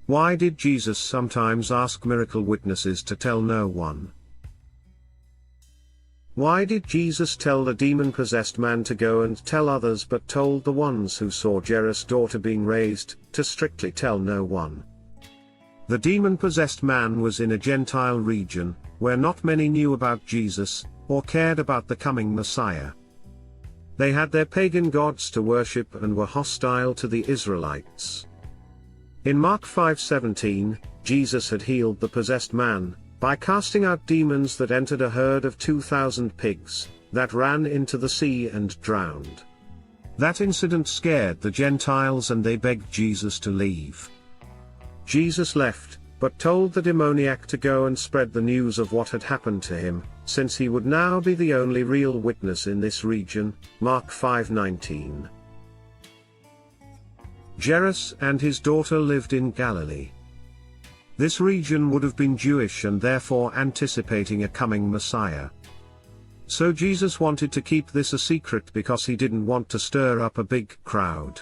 Why did Jesus sometimes ask miracle witnesses to tell no one? Why did Jesus tell the demon-possessed man to go and tell others but told the ones who saw Jairus' daughter being raised, to strictly tell no one? The demon-possessed man was in a Gentile region, where not many knew about Jesus, or cared about the coming Messiah. They had their pagan gods to worship and were hostile to the Israelites. In Mark 5:17, Jesus had healed the possessed man, by casting out demons that entered a herd of 2,000 pigs, that ran into the sea and drowned. That incident scared the Gentiles and they begged Jesus to leave. Jesus left, but told the demoniac to go and spread the news of what had happened to him, since he would now be the only real witness in this region. Mark 5:19. Jairus and his daughter lived in Galilee. This region would have been Jewish and therefore anticipating a coming Messiah. So Jesus wanted to keep this a secret because he didn't want to stir up a big crowd.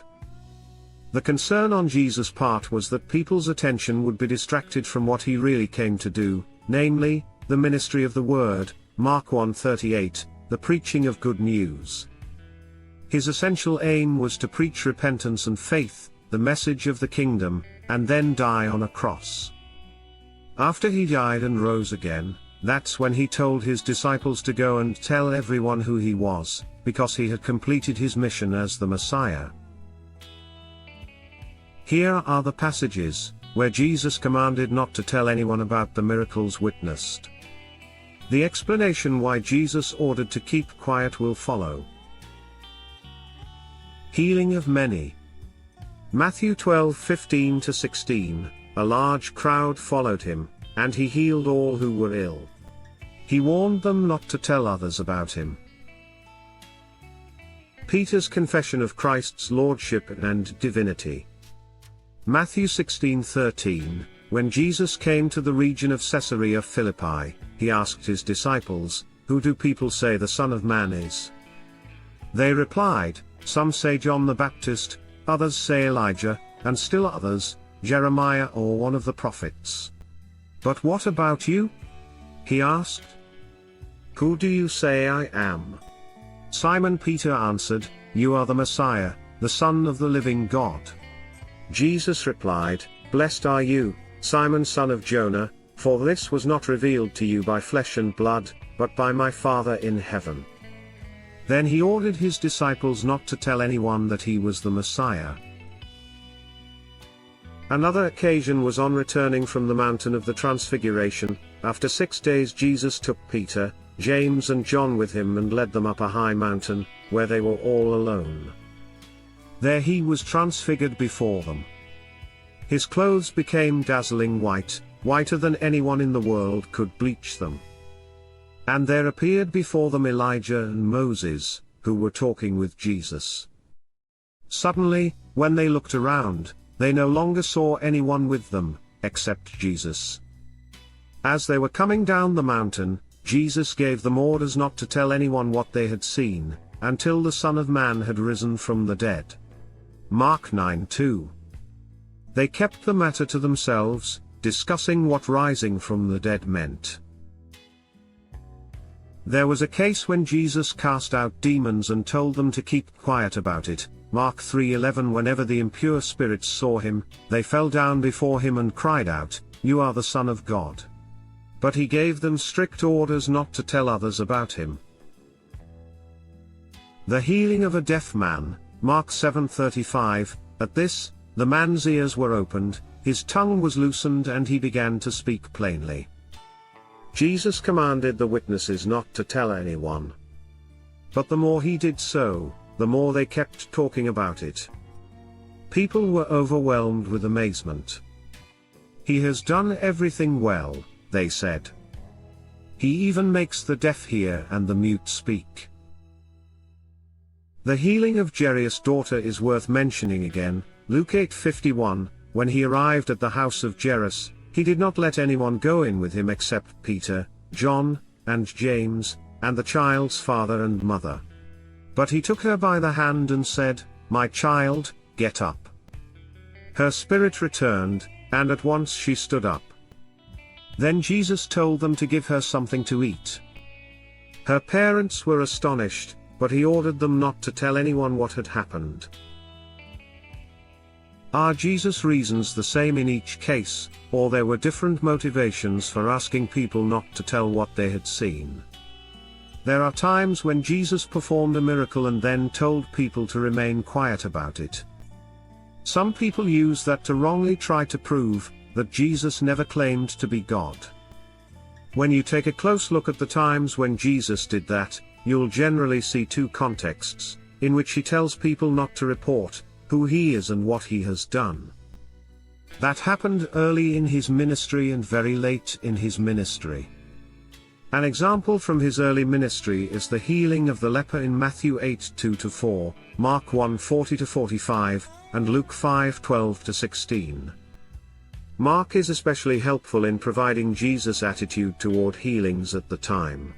The concern on Jesus' part was that people's attention would be distracted from what he really came to do, namely, the ministry of the word, Mark 1:38, the preaching of good news. His essential aim was to preach repentance and faith, the message of the kingdom, and then die on a cross. After he died and rose again, that's when he told his disciples to go and tell everyone who he was, because he had completed his mission as the Messiah. Here are the passages where Jesus commanded not to tell anyone about the miracles witnessed. The explanation why Jesus ordered to keep quiet will follow. Healing of many. Matthew 12:15-16, a large crowd followed him, and he healed all who were ill. He warned them not to tell others about him. Peter's confession of Christ's lordship and divinity. Matthew 16:13, when Jesus came to the region of Caesarea Philippi, he asked his disciples, "Who do people say the Son of Man is?" They replied, "Some say John the Baptist, others say Elijah, and still others, Jeremiah or one of the prophets. But what about you?" he asked. "Who do you say I am?" Simon Peter answered, "You are the Messiah, the Son of the living God." Jesus replied, "Blessed are you, Simon son of Jonah, for this was not revealed to you by flesh and blood, but by my Father in heaven." Then he ordered his disciples not to tell anyone that he was the Messiah. Another occasion was on returning from the mountain of the Transfiguration. After 6 days Jesus took Peter, James and John with him and led them up a high mountain, where they were all alone. There he was transfigured before them. His clothes became dazzling white, whiter than anyone in the world could bleach them. And there appeared before them Elijah and Moses, who were talking with Jesus. Suddenly, when they looked around, they no longer saw anyone with them, except Jesus. As they were coming down the mountain, Jesus gave them orders not to tell anyone what they had seen, until the Son of Man had risen from the dead. Mark 9:2. They kept the matter to themselves, discussing what rising from the dead meant. There was a case when Jesus cast out demons and told them to keep quiet about it. Mark 3:11. Whenever the impure spirits saw him, they fell down before him and cried out, "You are the Son of God." But he gave them strict orders not to tell others about him. The healing of a deaf man. Mark 7:35. At this, the man's ears were opened, his tongue was loosened and he began to speak plainly. Jesus commanded the witnesses not to tell anyone. But the more he did so, the more they kept talking about it. People were overwhelmed with amazement. "He has done everything well," they said. "He even makes the deaf hear and the mute speak." The healing of Jairus' daughter is worth mentioning again. Luke 8:51, when he arrived at the house of Jairus, he did not let anyone go in with him except Peter, John, and James, and the child's father and mother. But he took her by the hand and said, "My child, get up." Her spirit returned, and at once she stood up. Then Jesus told them to give her something to eat. Her parents were astonished, but he ordered them not to tell anyone what had happened. Are Jesus' reasons the same in each case, or there were different motivations for asking people not to tell what they had seen? There are times when Jesus performed a miracle and then told people to remain quiet about it. Some people use that to wrongly try to prove that Jesus never claimed to be God. When you take a close look at the times when Jesus did that, you'll generally see two contexts, in which he tells people not to report who he is and what he has done. That happened early in his ministry and very late in his ministry. An example from his early ministry is the healing of the leper in Matthew 8:2-4, Mark 1:40-45, and Luke 5:12-16. Mark is especially helpful in providing Jesus' attitude toward healings at the time.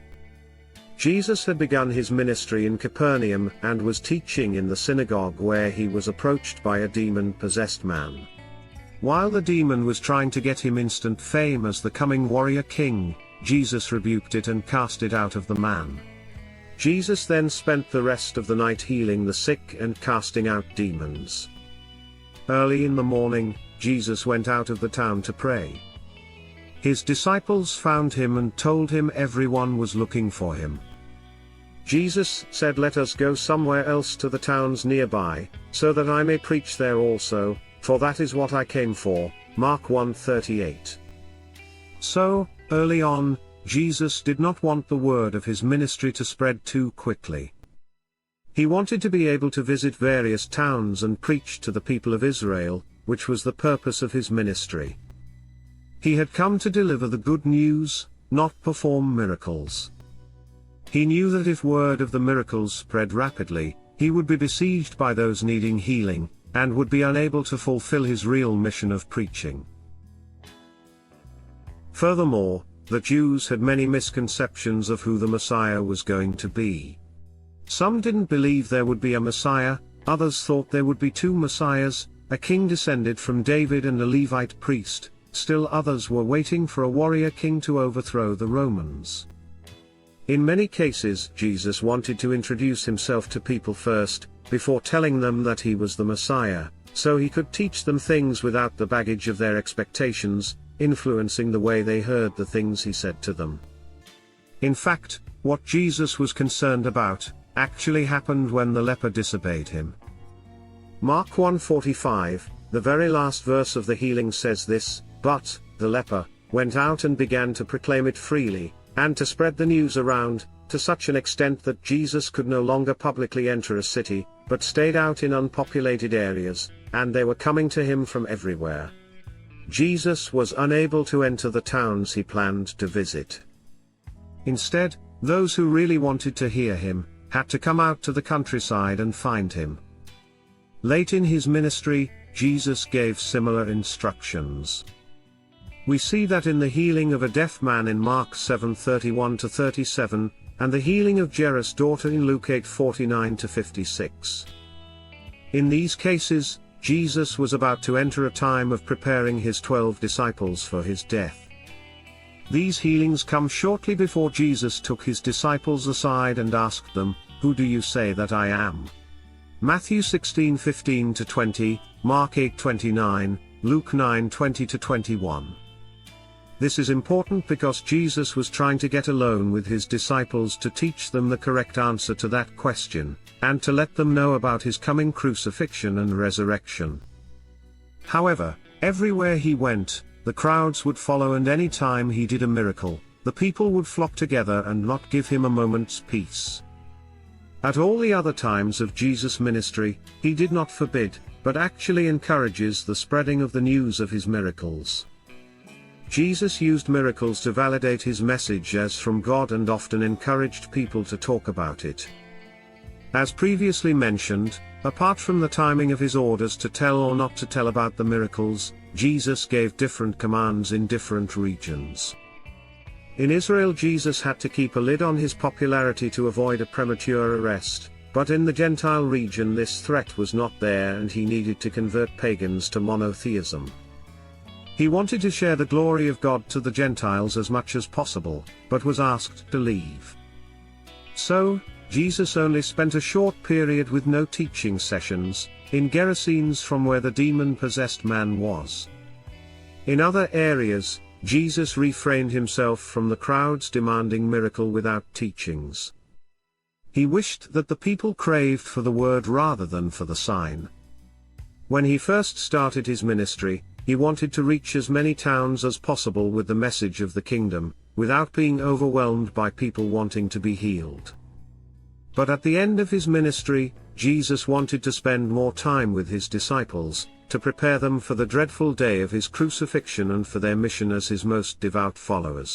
Jesus had begun his ministry in Capernaum and was teaching in the synagogue where he was approached by a demon-possessed man. While the demon was trying to get him instant fame as the coming warrior king, Jesus rebuked it and cast it out of the man. Jesus then spent the rest of the night healing the sick and casting out demons. Early in the morning, Jesus went out of the town to pray. His disciples found him and told him everyone was looking for him. Jesus said, "Let us go somewhere else to the towns nearby, so that I may preach there also, for that is what I came for." Mark 1:38. So, early on, Jesus did not want the word of his ministry to spread too quickly. He wanted to be able to visit various towns and preach to the people of Israel, which was the purpose of his ministry. He had come to deliver the good news, not perform miracles. He knew that if word of the miracles spread rapidly, he would be besieged by those needing healing, and would be unable to fulfill his real mission of preaching. Furthermore, the Jews had many misconceptions of who the Messiah was going to be. Some didn't believe there would be a Messiah, others thought there would be two Messiahs, a king descended from David and a Levite priest, still others were waiting for a warrior king to overthrow the Romans. In many cases, Jesus wanted to introduce himself to people first, before telling them that he was the Messiah, so he could teach them things without the baggage of their expectations, influencing the way they heard the things he said to them. In fact, what Jesus was concerned about actually happened when the leper disobeyed him. Mark 1:45, the very last verse of the healing says this, "But the leper went out and began to proclaim it freely, and to spread the news around, to such an extent that Jesus could no longer publicly enter a city, but stayed out in unpopulated areas, and they were coming to him from everywhere." Jesus was unable to enter the towns he planned to visit. Instead, those who really wanted to hear him had to come out to the countryside and find him. Late in his ministry, Jesus gave similar instructions. We see that in the healing of a deaf man in Mark 7:31-37, and the healing of Jairus' daughter in Luke 8:49-56. In these cases, Jesus was about to enter a time of preparing his 12 disciples for his death. These healings come shortly before Jesus took his disciples aside and asked them, "Who do you say that I am?" Matthew 16:15-20, Mark 8:29, Luke 9:20-21. This is important because Jesus was trying to get alone with his disciples to teach them the correct answer to that question, and to let them know about his coming crucifixion and resurrection. However, everywhere he went, the crowds would follow, and any time he did a miracle, the people would flock together and not give him a moment's peace. At all the other times of Jesus' ministry, he did not forbid, but actually encourages the spreading of the news of his miracles. Jesus used miracles to validate his message as from God and often encouraged people to talk about it. As previously mentioned, apart from the timing of his orders to tell or not to tell about the miracles, Jesus gave different commands in different regions. In Israel, Jesus had to keep a lid on his popularity to avoid a premature arrest, but in the Gentile region this threat was not there and he needed to convert pagans to monotheism. He wanted to share the glory of God to the Gentiles as much as possible, but was asked to leave. So, Jesus only spent a short period with no teaching sessions, in Gerasenes from where the demon-possessed man was. In other areas, Jesus refrained himself from the crowds demanding miracle without teachings. He wished that the people craved for the word rather than for the sign. When he first started his ministry, he wanted to reach as many towns as possible with the message of the kingdom, without being overwhelmed by people wanting to be healed. But at the end of his ministry, Jesus wanted to spend more time with his disciples, to prepare them for the dreadful day of his crucifixion and for their mission as his most devout followers.